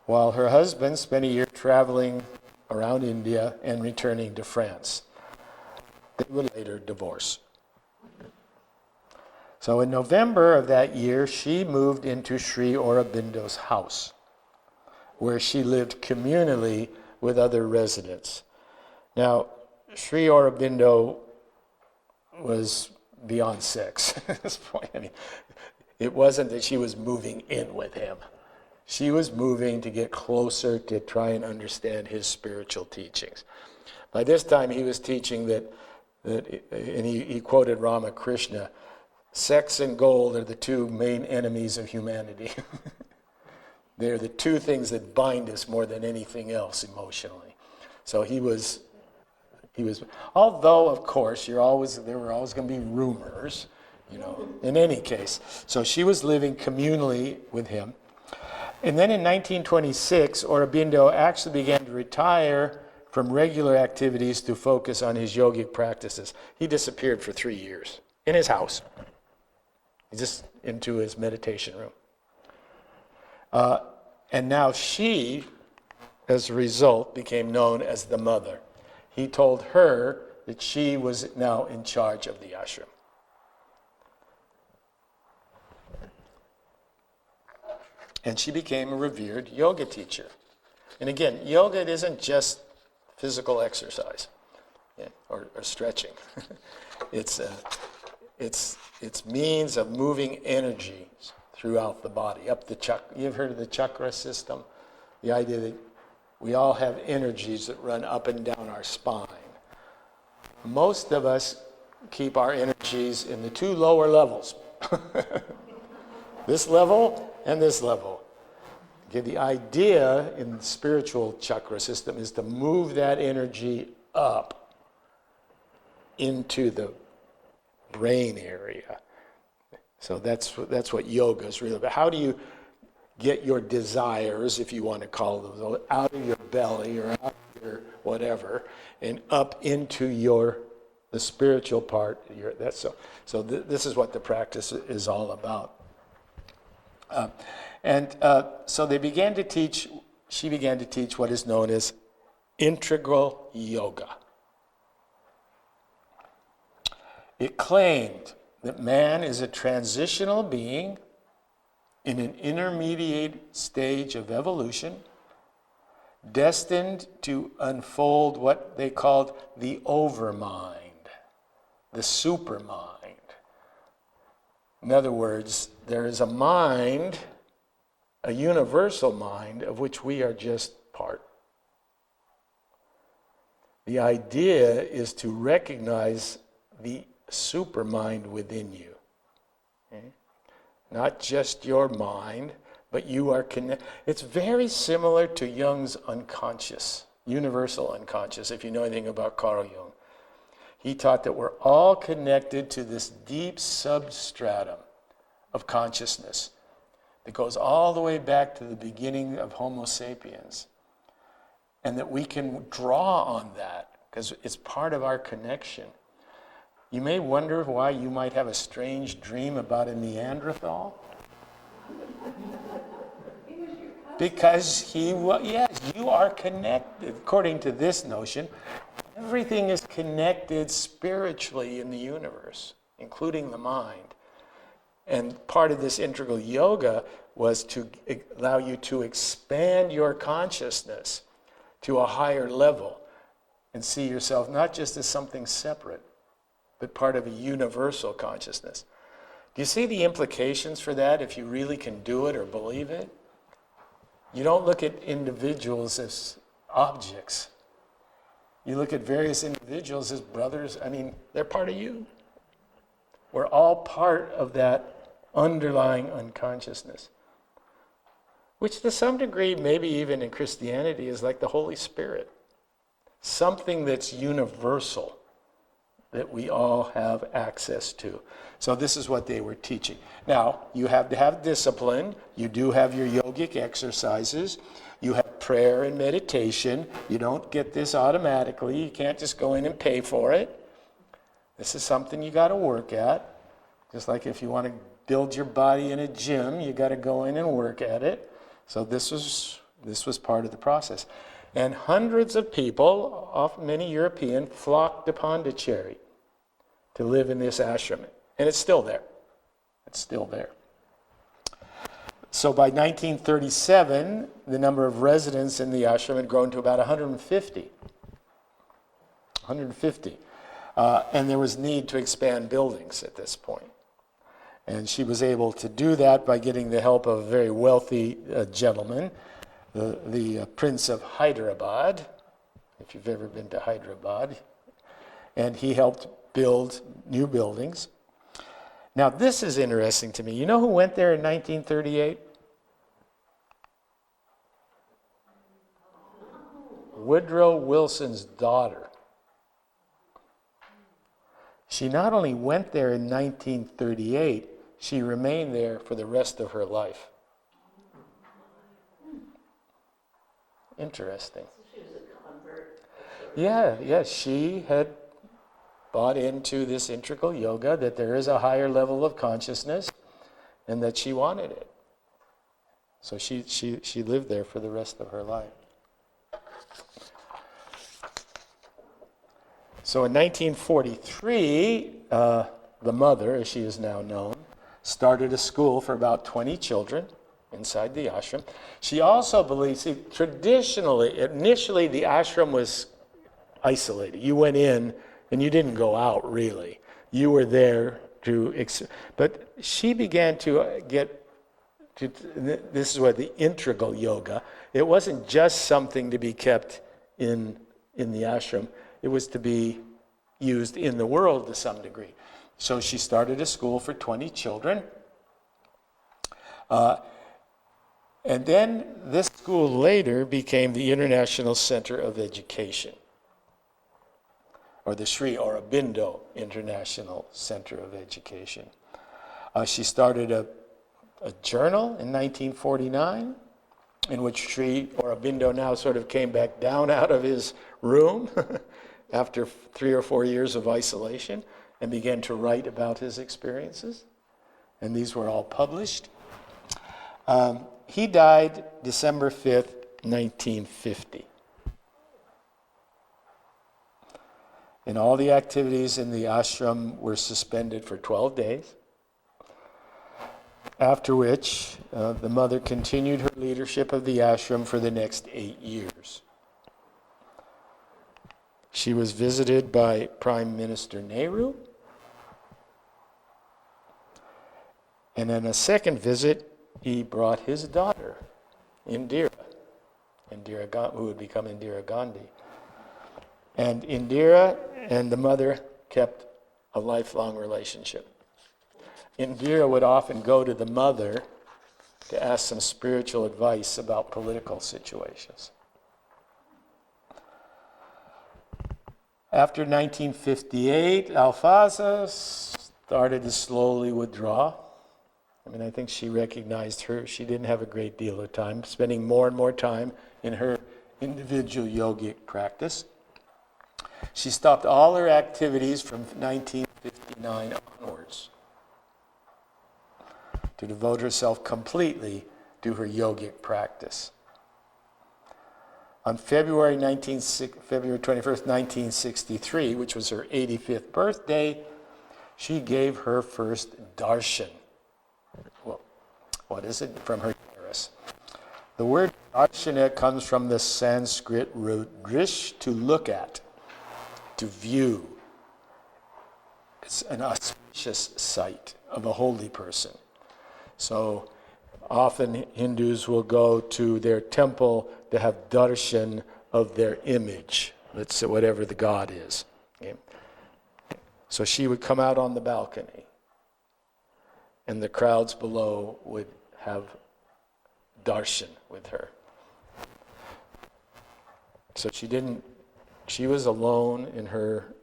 while her husband spent a year traveling around India and returning to France. They would later divorce. So in November of that year, she moved into Sri Aurobindo's house, where she lived communally with other residents. Now, Sri Aurobindo was beyond sex at this point. I mean, it wasn't that she was moving in with him. She was moving to get closer to try and understand his spiritual teachings. By this time, he was teaching that and he quoted Ramakrishna, sex and gold are the two main enemies of humanity. They're the two things that bind us more than anything else emotionally. So he was, although of course there were always going to be rumors, in any case. So she was living communally with him. And then in 1926, Aurobindo actually began to retire from regular activities to focus on his yogic practices. He disappeared for 3 years in his house. Just into his meditation room. And now she, as a result, became known as the mother. He told her that she was now in charge of the ashram. And she became a revered yoga teacher. And again, yoga isn't just physical exercise or stretching. It's means of moving energy throughout the body, up the chakra. You've heard of the chakra system? The idea that we all have energies that run up and down our spine. Most of us keep our energies in the two lower levels. This level and this level. Okay, the idea in the spiritual chakra system is to move that energy up into the brain area. So that's what yoga is really about. How do you get your desires, if you want to call them, out of your belly or out of your whatever, and up into the spiritual part? So this is what the practice is all about. So they began to teach. She began to teach what is known as integral yoga. It claimed that man is a transitional being in an intermediate stage of evolution, destined to unfold what they called the overmind, the supermind. In other words, there is a mind, a universal mind, of which we are just part. The idea is to recognize the supermind within you. Okay? Not just your mind, but you are connected. It's very similar to Jung's unconscious, universal unconscious, if you know anything about Carl Jung. He taught that we're all connected to this deep substratum of consciousness that goes all the way back to the beginning of Homo sapiens, and that we can draw on that because it's part of our connection. You may wonder why you might have a strange dream about a Neanderthal. Because yes, you are connected. According to this notion, everything is connected spiritually in the universe, including the mind. And part of this integral yoga was to allow you to expand your consciousness to a higher level and see yourself not just as something separate, but part of a universal consciousness. Do you see the implications for that if you really can do it or believe it? You don't look at individuals as objects. You look at various individuals as brothers. I mean, they're part of you. We're all part of that underlying unconsciousness, which to some degree, maybe even in Christianity, is like the Holy Spirit. Something that's universal that we all have access to. So this is what they were teaching. Now, you have to have discipline. You do have your yogic exercises. You have prayer and meditation. You don't get this automatically. You can't just go in and pay for it. This is something you got to work at. Just like if you want to build your body in a gym, you got to go in and work at it. So this was part of the process. And hundreds of people, often many European, flocked to Pondicherry to live in this ashram. And it's still there. It's still there. So by 1937, the number of residents in the ashram had grown to about 150. 150. And there was need to expand buildings at this point. And she was able to do that by getting the help of a very wealthy gentleman, the Prince of Hyderabad, if you've ever been to Hyderabad. And he helped build new buildings. Now, this is interesting to me. You know who went there in 1938? Woodrow Wilson's daughter. She not only went there in 1938, she remained there for the rest of her life. Interesting. She was a convert. Yeah, she had bought into this integral yoga, that there is a higher level of consciousness, and that she wanted it. So she lived there for the rest of her life. So in 1943, the mother, as she is now known, started a school for about 20 children inside the ashram. She also believes, traditionally, initially the ashram was isolated. You went in and you didn't go out, really. You were there but she began to this is what the integral yoga, it wasn't just something to be kept in the ashram. It was to be used in the world to some degree. So she started a school for 20 children. And then this school later became the International Center of Education, or the Sri Aurobindo International Center of Education. She started a journal in 1949, in which Sri Aurobindo now sort of came back down out of his room after 3 or 4 years of isolation and began to write about his experiences. And these were all published. He died December 5th, 1950. And all the activities in the ashram were suspended for 12 days, after which the mother continued her leadership of the ashram for the next 8 years. She was visited by Prime Minister Nehru, and on a second visit, he brought his daughter, Indira, who would become Indira Gandhi. And Indira and the mother kept a lifelong relationship. Indira would often go to the mother to ask some spiritual advice about political situations. After 1958, Alfassa started to slowly withdraw. And I think she recognized she didn't have a great deal of time, spending more and more time in her individual yogic practice. She stopped all her activities from 1959 onwards to devote herself completely to her yogic practice. On February 21st, 1963, which was her 85th birthday, she gave her first darshan. Well, what is it? From her terrace. The word darshana comes from the Sanskrit root drish, to look at, to view. It's an auspicious sight of a holy person. So often Hindus will go to their temple to have darshan of their image, let's say whatever the god is. Okay? So she would come out on the balcony, and the crowds below would have darshan with her. So she was alone in her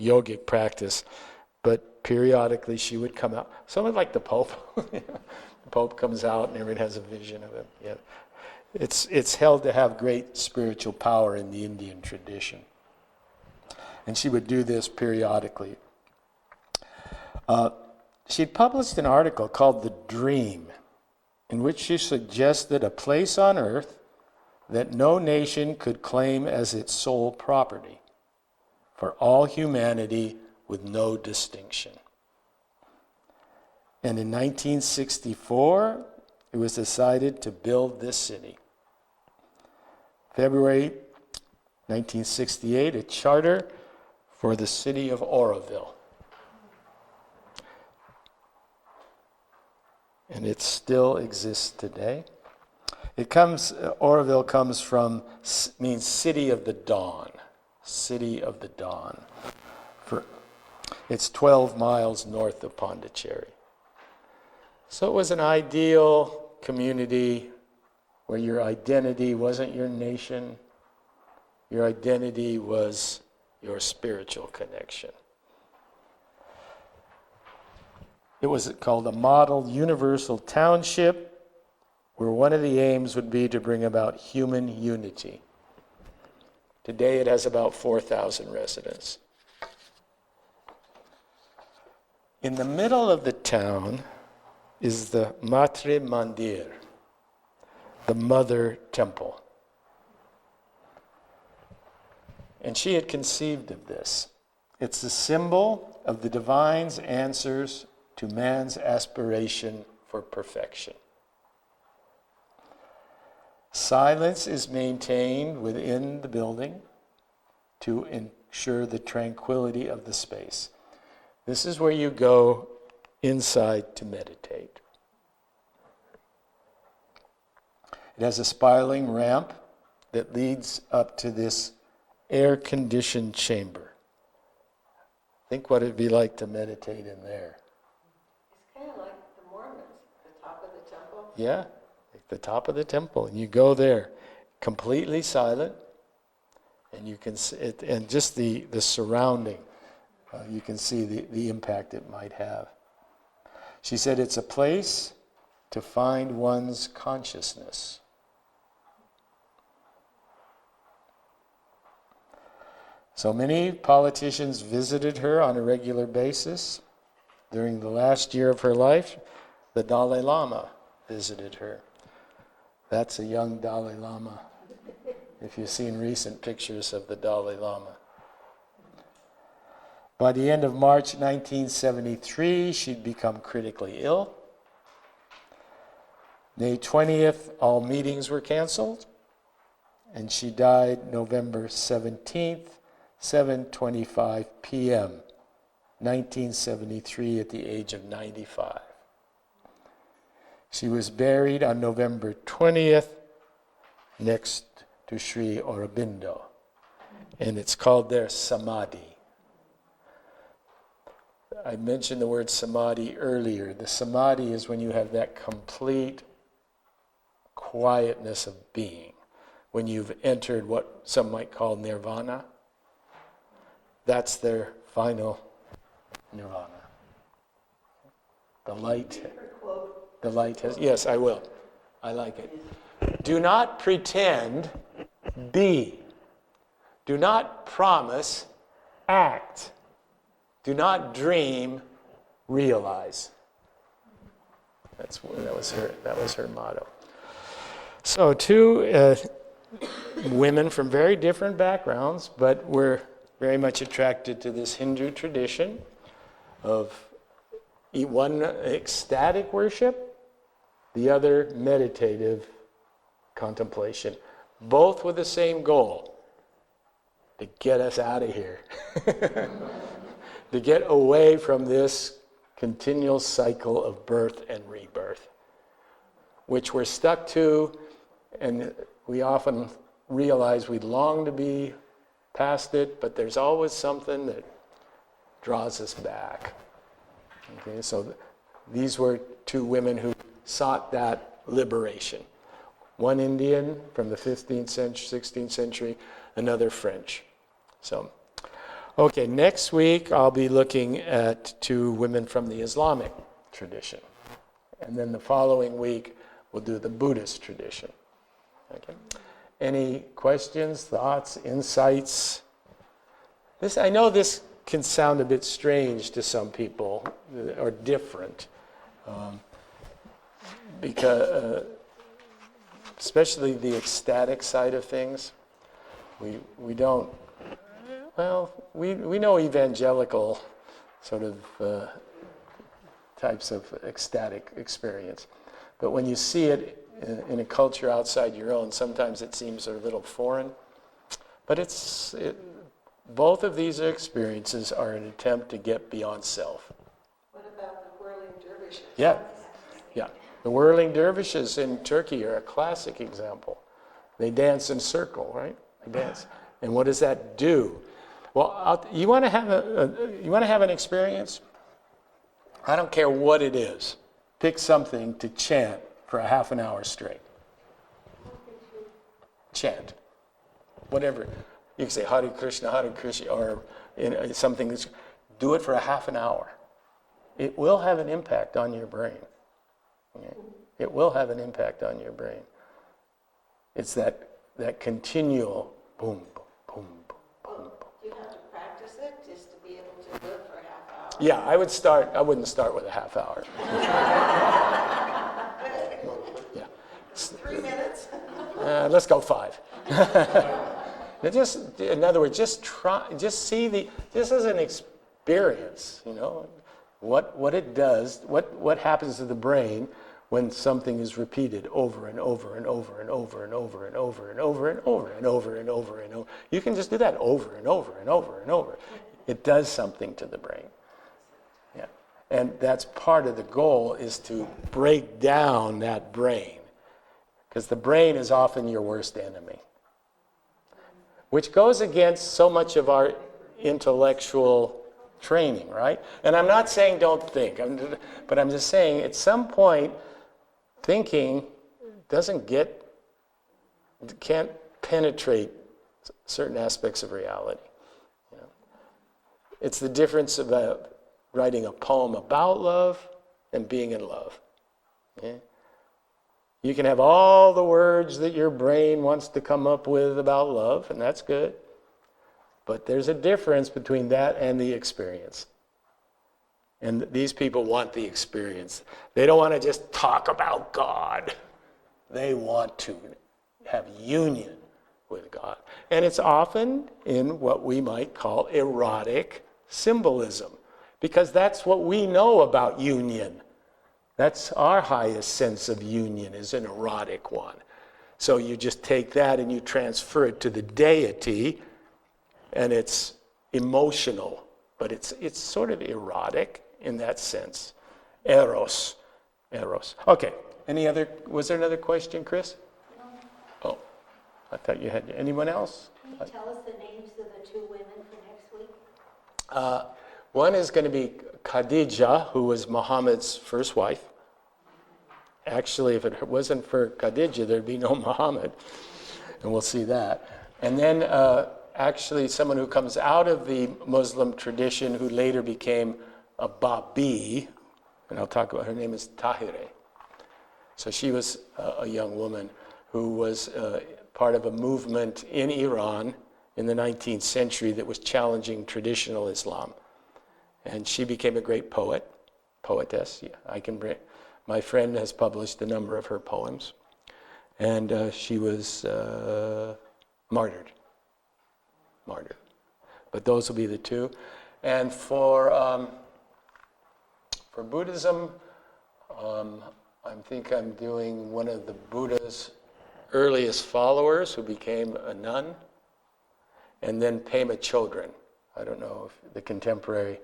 yogic practice, but periodically she would come out. Somewhat like the Pope. The Pope comes out and everyone has a vision of him. Yeah. It's held to have great spiritual power in the Indian tradition. And she would do this periodically. She had published an article called The Dream, in which she suggested a place on earth that no nation could claim as its sole property, for all humanity with no distinction. And in 1964, it was decided to build this city. February 1968, a charter for the city of Oroville. And it still exists today. Oroville means city of the dawn. City of the dawn. It's 12 miles north of Pondicherry. So it was an ideal community where your identity wasn't your nation. Your identity was your spiritual connection. It was called a model universal township, where one of the aims would be to bring about human unity. Today it has about 4,000 residents. In the middle of the town is the Matre Mandir, the Mother Temple. And she had conceived of this. It's a symbol of the divine's answers to man's aspiration for perfection. Silence is maintained within the building to ensure the tranquility of the space. This is where you go inside to meditate. It has a spiraling ramp that leads up to this air-conditioned chamber. Think what it'd be like to meditate in there. It's kind of like the Mormons, the top of the temple. Yeah, like the top of the temple. And you go there, completely silent, and you can see it, and just the surrounding, you can see the impact it might have. She said it's a place to find one's consciousness. So many politicians visited her on a regular basis. During the last year of her life, the Dalai Lama visited her. That's a young Dalai Lama, if you've seen recent pictures of the Dalai Lama. By the end of March 1973, she'd become critically ill. May 20th, all meetings were canceled, and she died November 17th, 7:25 p.m., 1973, at the age of 95. She was buried on November 20th next to Sri Aurobindo, and it's called their Samadhi. I mentioned the word samadhi earlier. The samadhi is when you have that complete quietness of being, when you've entered what some might call nirvana. That's their final nirvana. The light. Her quote, The light has, yes, I will. I like it. Do not pretend, be. Do not promise, act. Do not dream, realize. That was her motto. So two women from very different backgrounds, but were very much attracted to this Hindu tradition of one ecstatic worship, the other meditative contemplation, both with the same goal, to get us out of here, to get away from this continual cycle of birth and rebirth, which we're stuck to, and we often realize we long to be past it, but there's always something that draws us back. Okay, so these were two women who sought that liberation. One Indian from the 15th century, 16th century, another French. So, okay, next week I'll be looking at two women from the Islamic tradition. And then the following week we'll do the Buddhist tradition. Okay. Any questions, thoughts, insights? I know this can sound a bit strange to some people, or different, because especially the ecstatic side of things. We don't. Well, we know evangelical sort of types of ecstatic experience, but when you see it in a culture outside your own, sometimes it seems a little foreign. But both of these experiences are an attempt to get beyond self. What about the whirling dervishes? Yeah. The whirling dervishes in Turkey are a classic example. They dance in a circle, right? They dance. And what does that do? Well, you want to have an experience? I don't care what it is. Pick something to chant for a half an hour straight. Chant. Whatever. You can say Hare Krishna, or something that's, do it for a half an hour. It will have an impact on your brain. Okay? It will have an impact on your brain. It's that continual boom, boom, boom, boom. Do you have to practice it just to be able to do it for a half hour? Yeah, I wouldn't start with a half hour. Yeah. 3 minutes? Let's go 5. In other words, just see just as an experience, what it does, what happens to the brain when something is repeated over and over and over and over and over and over and over and over and over and over and over. You can just do that over and over and over and over. It does something to the brain. Yeah. And that's part of the goal, is to break down that brain. Because the brain is often your worst enemy, which goes against so much of our intellectual training, right? And I'm not saying don't think, but I'm just saying at some point, thinking can't penetrate certain aspects of reality. It's the difference about writing a poem about love and being in love. Yeah? You can have all the words that your brain wants to come up with about love, and that's good. But there's a difference between that and the experience. And these people want the experience. They don't want to just talk about God. They want to have union with God. And it's often in what we might call erotic symbolism, because that's what we know about union. That's our highest sense of union, is an erotic one. So you just take that and you transfer it to the deity, and it's emotional, but it's sort of erotic in that sense. Eros. Okay. Was there another question, Chris? No. Oh, I thought you had. Anyone else? Can you tell us the names of the two women for next week? One is going to be Khadija, who was Muhammad's first wife. Actually, if it wasn't for Khadija, there'd be no Muhammad. And we'll see that. And then actually someone who comes out of the Muslim tradition who later became a Babi, and I'll talk about her name is Tahire. So she was a young woman who was part of a movement in Iran in the 19th century that was challenging traditional Islam. And she became a great poetess. Yeah, my friend has published a number of her poems. And she was martyred. But those will be the two. And for Buddhism, I think I'm doing one of the Buddha's earliest followers who became a nun, and then Pema Chodron. I don't know if the contemporary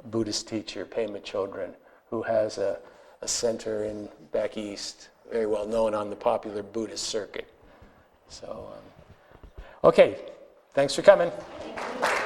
Buddhist teacher, Pema Chodron, who has a center in back east, very well known on the popular Buddhist circuit. So, okay, thanks for coming. Thank you.